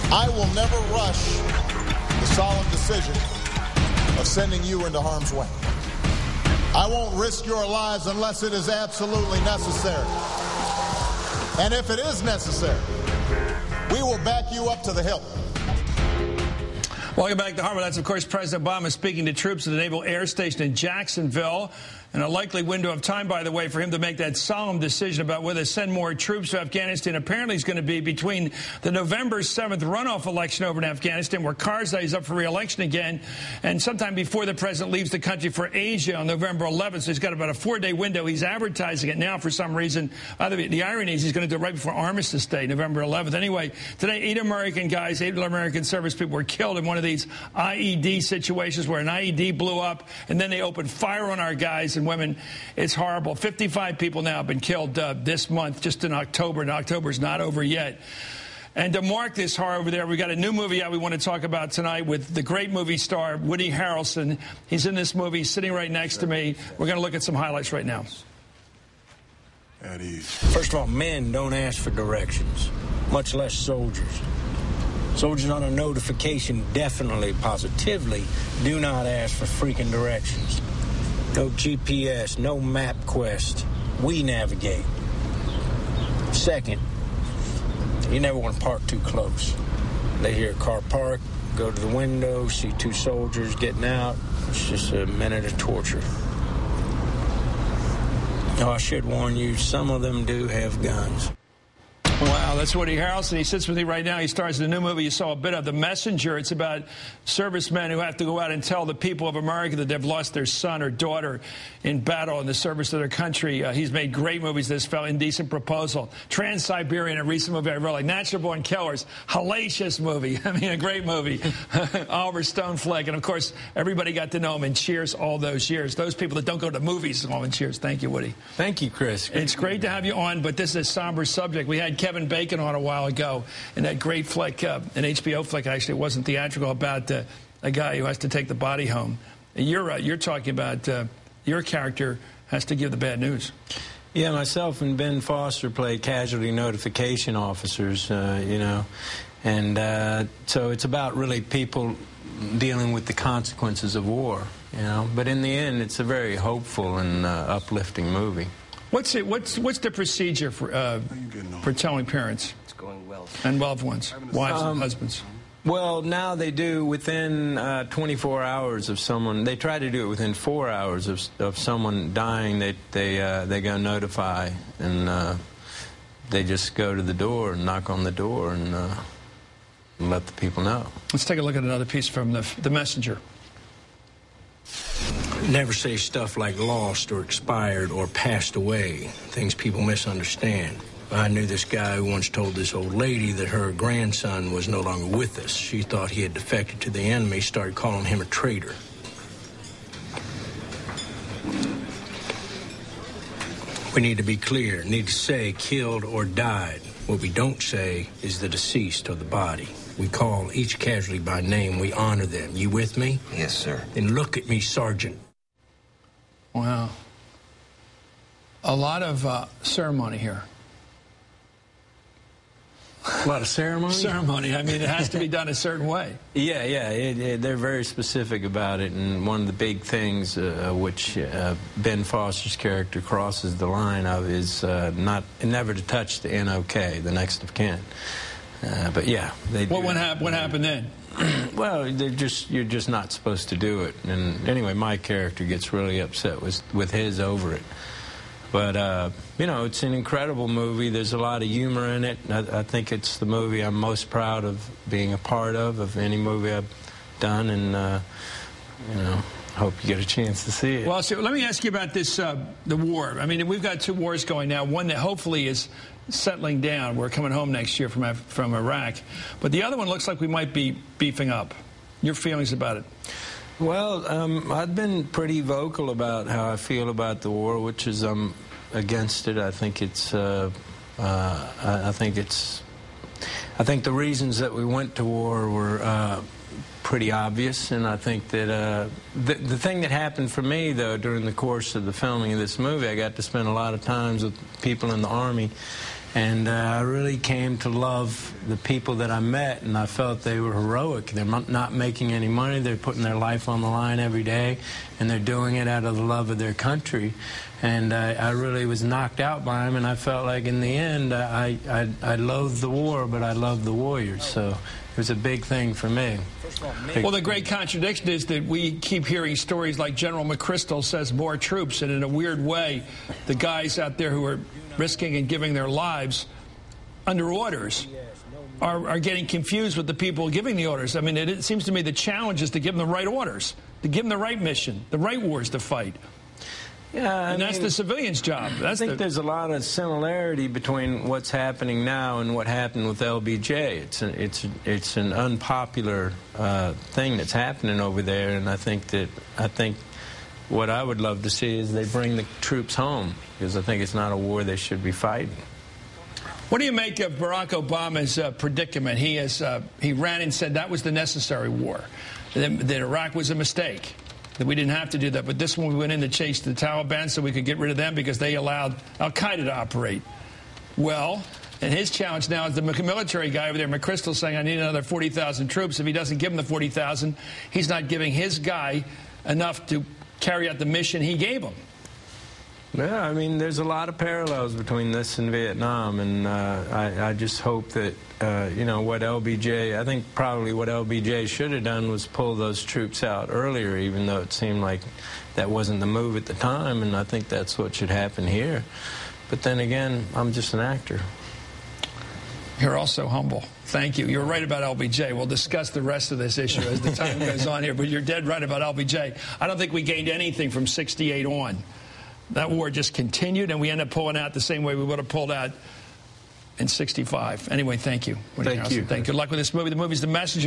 I will never rush the solemn decision of sending you into harm's way. I won't risk your lives unless it is absolutely necessary. And if it is necessary, we will back you up to the hilt. Welcome back to Harvard. That's, of course, President Obama speaking to troops at the Naval Air Station in Jacksonville. And a likely window of time, by the way, for him to make that solemn decision about whether to send more troops to Afghanistan apparently is going to be between the November 7th runoff election over in Afghanistan, where Karzai is up for re-election again, and sometime before the president leaves the country for Asia on November 11th. So he's got about a 4-day window. He's advertising it now for some reason. The irony is he's going to do it right before Armistice Day, November 11th. Anyway, today 8 American service people were killed in one of these IED situations where an IED blew up, and then they opened fire on our guys and women. It's horrible. 55 people now have been killed this month, just in October, and October's not over yet. And to mark this horror over there, we got a new movie out we want to talk about tonight with the great movie star Woody Harrelson. He's in this movie, sitting right next to me. We're going to look at some highlights right now. At ease. First of all, men don't ask for directions, much less soldiers. Soldiers on a notification definitely, positively, do not ask for freaking directions. No GPS, no MapQuest. We navigate. Second, you never want to park too close. They hear a car park, go to the window, see 2 soldiers getting out. It's just a minute of torture. Oh, I should warn you, some of them do have guns. Wow, that's Woody Harrelson. He sits with me right now. He stars in a new movie you saw a bit of, The Messenger. It's about servicemen who have to go out and tell the people of America that they've lost their son or daughter in battle in the service of their country. He's made great movies, this fellow. Indecent Proposal, Trans-Siberian, a recent movie I really like. Natural Born Killers, hellacious movie. I mean, a great movie. Oliver Stone flick. And, of course, everybody got to know him in Cheers all those years. Those people that don't go to movies saw him in Cheers. Thank you, Woody. Thank you, Chris. It's great to have you on, but this is a somber subject. We had Kevin Bacon on a while ago in that great flick, an HBO flick, actually, it wasn't theatrical, about a guy who has to take the body home. You're talking about your character has to give the bad news. Yeah, myself and Ben Foster play casualty notification officers, you know, and so it's about really people dealing with the consequences of war, you know. But in the end, it's a very hopeful and uplifting movie. What's the procedure for telling parents? It's going well. And loved ones, wives and husbands? Well, now they do within 24 hours of someone. They try to do it within 4 hours of someone dying. They go notify, and they just go to the door and knock on the door and let the people know. Let's take a look at another piece from the Messenger. Never say stuff like lost or expired or passed away, things people misunderstand. I knew this guy who once told this old lady that her grandson was no longer with us. She thought he had defected to the enemy, started calling him a traitor. We need to be clear, need to say killed or died. What we don't say is the deceased or the body. We call each casualty by name. We honor them. You with me? Yes, sir. Then look at me, Sergeant. Wow. A lot of ceremony here. A lot of ceremony? Ceremony. I mean, it has to be done a certain way. Yeah. They're very specific about it, and one of the big things which Ben Foster's character crosses the line of is never to touch the NOK, the next of kin. But yeah, they do. What happened then? Well, you're just not supposed to do it. And anyway, my character gets really upset with his over it. But you know, it's an incredible movie. There's a lot of humor in it. I think it's the movie I'm most proud of being a part of any movie I've done. And you know, hope you get a chance to see it. Well, so let me ask you about this, the war. I mean, we've got 2 wars going now. One that hopefully is settling down. We're coming home next year from Iraq. But the other one looks like we might be beefing up. Your feelings about it? Well, I've been pretty vocal about how I feel about the war, which is against it. I think the reasons that we went to war were pretty obvious, and I think that the thing that happened for me, though, during the course of the filming of this movie, I got to spend a lot of times with people in the Army, And I really came to love the people that I met, and I felt they were heroic. They're not making any money. They're putting their life on the line every day, and they're doing it out of the love of their country. And I really was knocked out by them, and I felt like in the end I loathed the war, but I loved the warriors. So it was a big thing for me. Well, the great contradiction is that we keep hearing stories like General McChrystal says more troops, and in a weird way, the guys out there who are risking and giving their lives under orders are getting confused with the people giving the orders. I mean, it seems to me the challenge is to give them the right orders, to give them the right mission, the right wars to fight. Yeah, and that's the civilian's job. I think there's a lot of similarity between what's happening now and what happened with LBJ. It's an unpopular thing that's happening over there, and I think what I would love to see is they bring the troops home, because I think it's not a war they should be fighting. What do you make of Barack Obama's predicament? He ran and said that was the necessary war, that Iraq was a mistake, that we didn't have to do that. But this one we went in to chase the Taliban so we could get rid of them because they allowed al-Qaeda to operate. Well, and his challenge now is the military guy over there, McChrystal, saying I need another 40,000 troops. If he doesn't give them the 40,000, he's not giving his guy enough to carry out the mission he gave him. Yeah, I mean, there's a lot of parallels between this and Vietnam, and I just hope that, you know, I think probably what LBJ should have done was pull those troops out earlier, even though it seemed like that wasn't the move at the time, and I think that's what should happen here. But then again, I'm just an actor. You're also humble. Thank you. You're right about LBJ. We'll discuss the rest of this issue as the time goes on here, but you're dead right about LBJ. I don't think we gained anything from 68 on. That war just continued, and we ended up pulling out the same way we would have pulled out in 65. Anyway, thank you. Thank you. Good luck with this movie. The movie's The Messenger.